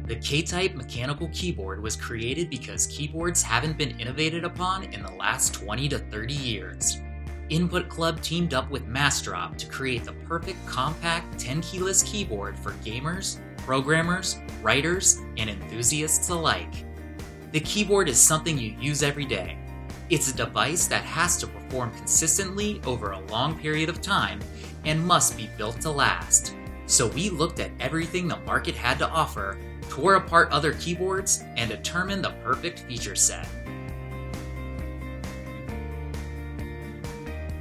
The K-Type mechanical keyboard was created because keyboards haven't been innovated upon in the last 20 to 30 years. Input Club teamed up with Massdrop to create the perfect compact 10-keyless keyboard for gamers, programmers, writers, and enthusiasts alike. The keyboard is something you use every day. It's a device that has to perform consistently over a long period of time and must be built to last. So we looked at everything the market had to offer, tore apart other keyboards, and determined the perfect feature set.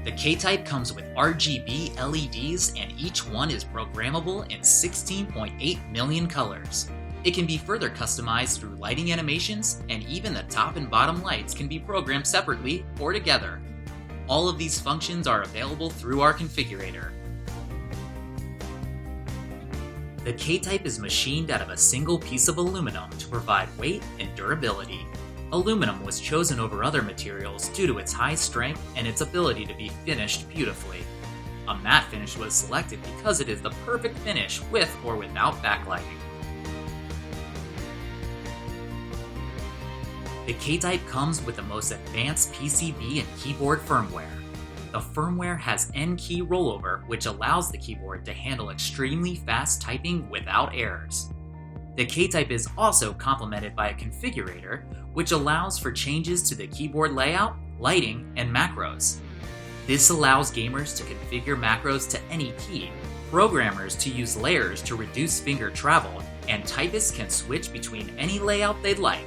The K-Type comes with RGB LEDs, and each one is programmable in 16.8 million colors. It can be further customized through lighting animations, and even the top and bottom lights can be programmed separately or together. All of these functions are available through our configurator. The K-Type is machined out of a single piece of aluminum to provide weight and durability. Aluminum was chosen over other materials due to its high strength and its ability to be finished beautifully. A matte finish was selected because it is the perfect finish with or without backlighting. The K-Type comes with the most advanced PCB and keyboard firmware. The firmware has N-key rollover, which allows the keyboard to handle extremely fast typing without errors. The K-Type is also complemented by a configurator, which allows for changes to the keyboard layout, lighting, and macros. This allows gamers to configure macros to any key, programmers to use layers to reduce finger travel, and typists can switch between any layout they'd like.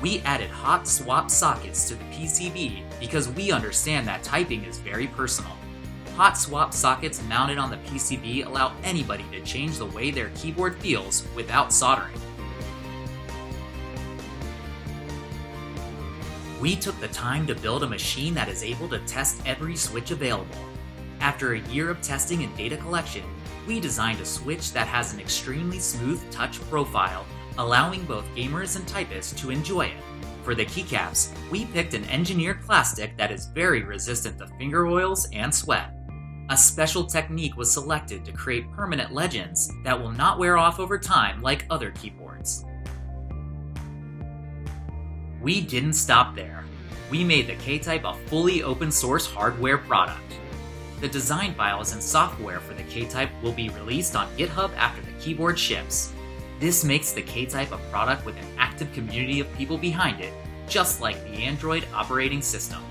We added hot swap sockets to the PCB because we understand that typing is very personal. Hot swap sockets mounted on the PCB allow anybody to change the way their keyboard feels without soldering. We took the time to build a machine that is able to test every switch available. After a year of testing and data collection, we designed a switch that has an extremely smooth touch profile, allowing both gamers and typists to enjoy it. For the keycaps, we picked an engineered plastic that is very resistant to finger oils and sweat. A special technique was selected to create permanent legends that will not wear off over time like other keyboards. We didn't stop there. We made the K-Type a fully open source hardware product. The design files and software for the K-Type will be released on GitHub after the keyboard ships. This makes the K-Type a product with an active community of people behind it, just like the Android operating system.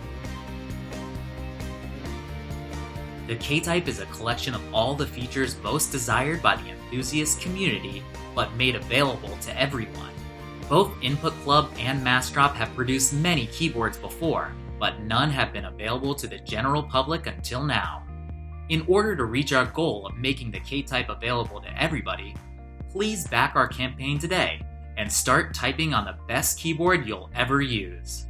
The K-Type is a collection of all the features most desired by the enthusiast community, but made available to everyone. Both Input Club and Massdrop have produced many keyboards before, but none have been available to the general public until now. In order to reach our goal of making the K-Type available to everybody, please back our campaign today and start typing on the best keyboard you'll ever use.